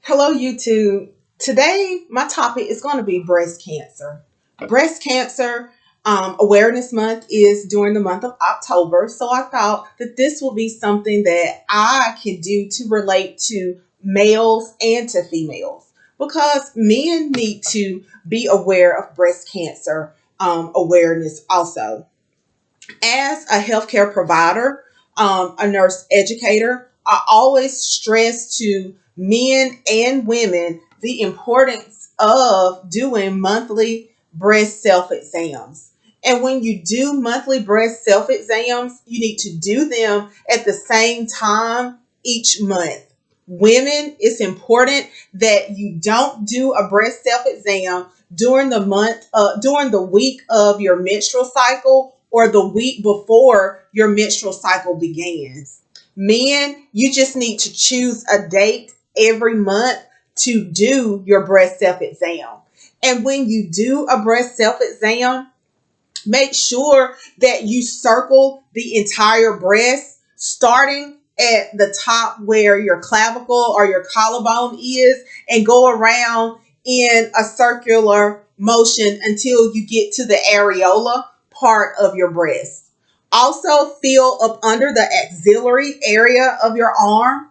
Hello, YouTube. Today, my topic is going to be breast cancer. Breast cancer awareness month is during the month of October, so I thought that this will be something that I can do to relate to males and to females because men need to be aware of breast cancer awareness also. As a healthcare provider, a nurse educator, I always stress to men and women the importance of doing monthly breast self exams. And when you do monthly breast self exams, you need to do them at the same time each month. Women, it's important that you don't do a breast self exam during the week of your menstrual cycle or the week before your menstrual cycle begins. Men, you just need to choose a date every month to do your breast self exam. And when you do a breast self exam, make sure that you circle the entire breast, starting at the top where your clavicle or your collarbone is, and go around in a circular motion until you get to the areola part of your breast. Also, feel up under the axillary area of your arm,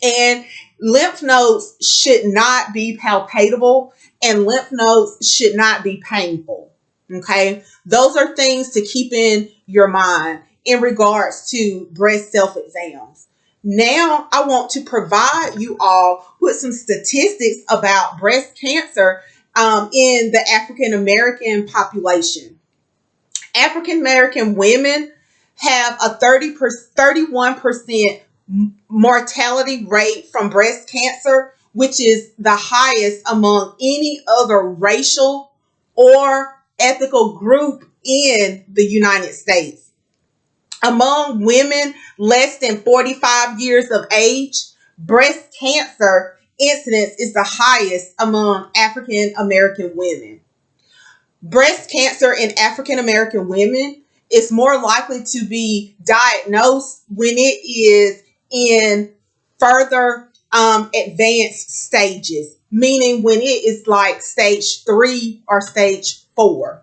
and lymph nodes should not be palpable, and lymph nodes should not be painful. Okay, those are things to keep in your mind in regards to breast self exams. Now, I want to provide you all with some statistics about breast cancer in the African American population. African American women have a 31% mortality rate from breast cancer, which is the highest among any other racial or ethnical group in the United States. Among women less than 45 years of age, breast cancer incidence is the highest among African American women. Breast cancer in African American women is more likely to be diagnosed when it is in further advanced stages, meaning when it is like stage 3 or stage 4.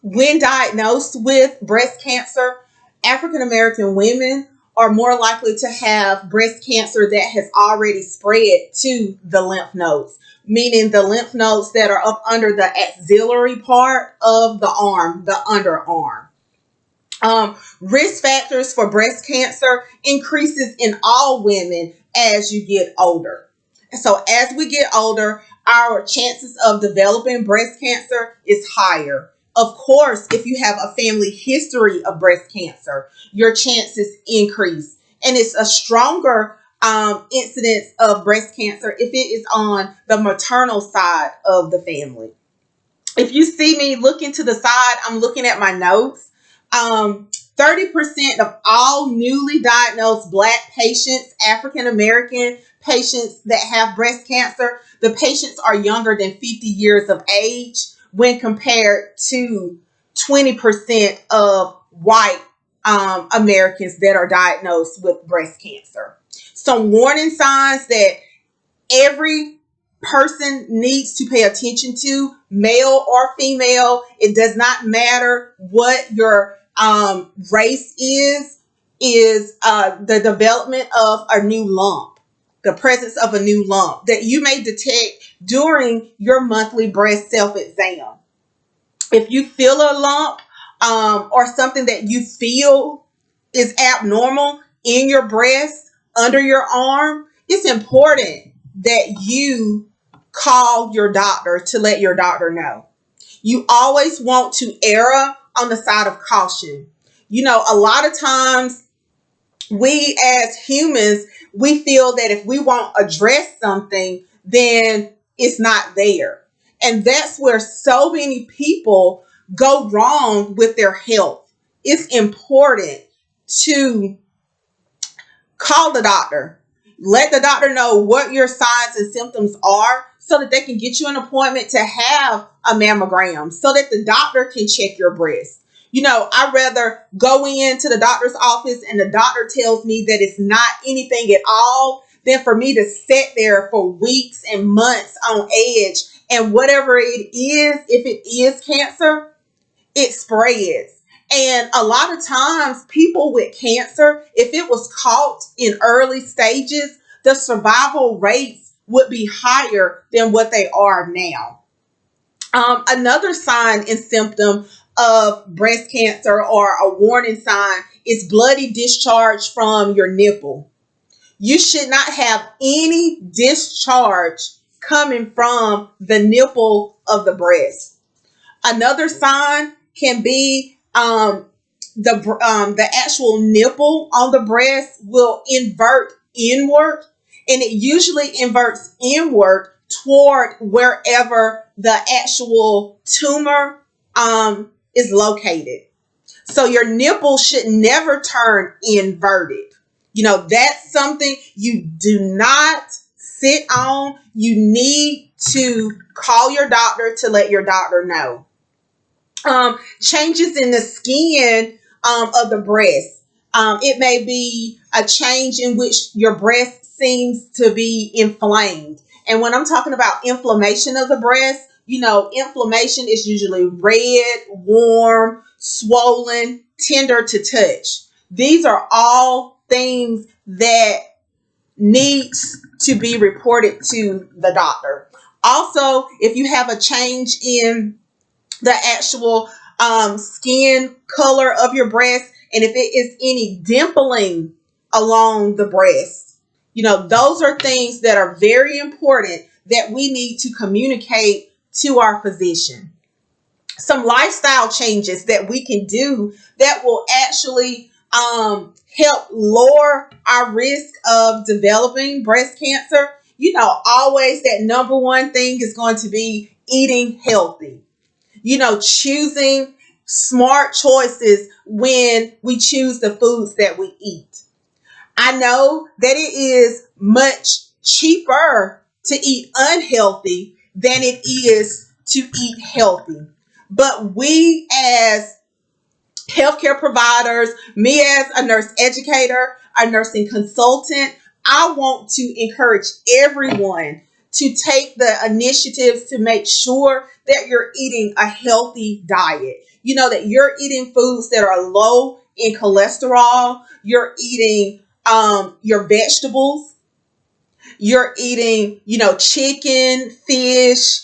When diagnosed with breast cancer, African American women are more likely to have breast cancer that has already spread to the lymph nodes, meaning the lymph nodes that are up under the axillary part of the arm, the underarm. Risk factors for breast cancer increases in all women as you get older. So as we get older, our chances of developing breast cancer is higher. Of course, if you have a family history of breast cancer, your chances increase. And it's a stronger incidence of breast cancer if it is on the maternal side of the family. If you see me looking to the side, I'm looking at my notes. 30% of all newly diagnosed Black patients, African American patients that have breast cancer, the patients are younger than 50 years of age when compared to 20% of white Americans that are diagnosed with breast cancer. Some warning signs that every person needs to pay attention to, male or female. It does not matter what your race is the development of a new lump, the presence of a new lump that you may detect during your monthly breast self-exam. If you feel a lump or something that you feel is abnormal in your breast, under your arm, it's important that you call your doctor to let your doctor know. You always want to err on the side of caution. You know, a lot of times we as humans, we feel that if we won't address something, then it's not there. And that's where so many people go wrong with their health. It's important to call the doctor. Let the doctor know what your signs and symptoms are so that they can get you an appointment to have a mammogram so that the doctor can check your breast. You know, I'd rather go into the doctor's office and the doctor tells me that it's not anything at all than for me to sit there for weeks and months on edge. And whatever it is, if it is cancer, it spreads. And a lot of times, people with cancer, if it was caught in early stages, the survival rates would be higher than what they are now. Another sign and symptom of breast cancer, or a warning sign, is bloody discharge from your nipple. You should not have any discharge coming from the nipple of the breast. Another sign can be the actual nipple on the breast will invert inward, and it usually inverts inward toward wherever the actual tumor is located. So your nipple should never turn inverted. That's something you do not sit on. You need to call your doctor to let your doctor know. Changes in the skin of the breast. It may be a change in which your breast seems to be inflamed. And when I'm talking about inflammation of the breast, inflammation is usually red, warm, swollen, tender to touch. These are all things that needs to be reported to the doctor. Also, if you have a change in the actual skin color of your breast, and if it is any dimpling along the breast, those are things that are very important that we need to communicate to our physician. Some lifestyle changes that we can do that will actually help lower our risk of developing breast cancer. Always that number one thing is going to be eating healthy. Choosing smart choices when we choose the foods that we eat. I know that it is much cheaper to eat unhealthy than it is to eat healthy. But we as healthcare providers, me as a nurse educator, a nursing consultant, I want to encourage everyone to take the initiatives to make sure that you're eating a healthy diet. That you're eating foods that are low in cholesterol. You're eating your vegetables. You're eating, chicken, fish.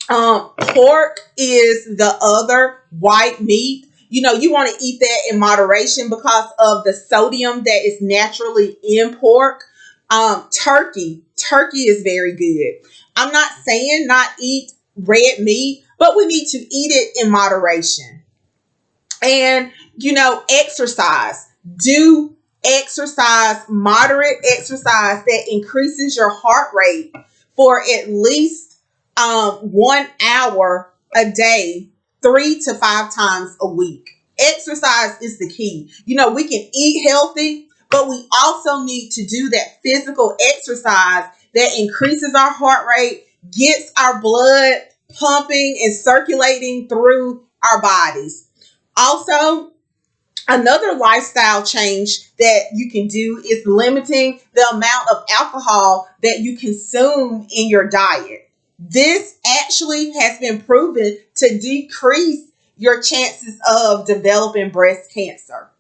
Pork is the other white meat. You want to eat that in moderation because of the sodium that is naturally in pork. Turkey is very good. I'm not saying not eat red meat, but we need to eat it in moderation. And, exercise. Do exercise, moderate exercise that increases your heart rate for at least 1 hour a day, 3 to 5 times a week. Exercise is the key. We can eat healthy, but we also need to do that physical exercise that increases our heart rate, gets our blood pumping and circulating through our bodies. Also, another lifestyle change that you can do is limiting the amount of alcohol that you consume in your diet. This actually has been proven to decrease your chances of developing breast cancer.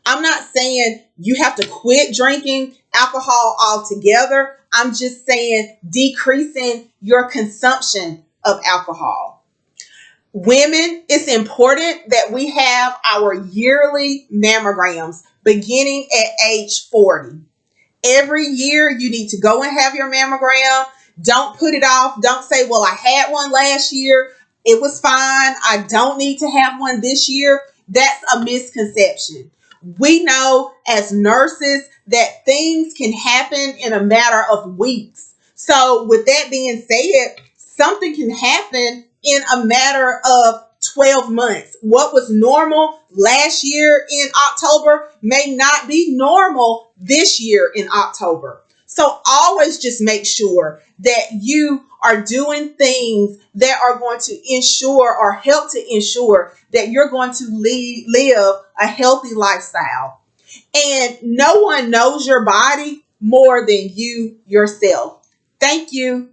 I'm not saying you have to quit drinking alcohol altogether. I'm just saying decreasing your consumption of alcohol. Women, it's important that we have our yearly mammograms beginning at age 40. Every year you need to go and have your mammogram. Don't put it off. Don't say, well, I had one last year. It was fine. I don't need to have one this year. That's a misconception. We know as nurses that things can happen in a matter of weeks. So with that being said, something can happen in a matter of 12 months. What was normal last year in October may not be normal this year in October. So always just make sure that you are doing things that are going to ensure or help to ensure that you're going to live a healthy lifestyle. And no one knows your body more than you yourself. Thank you.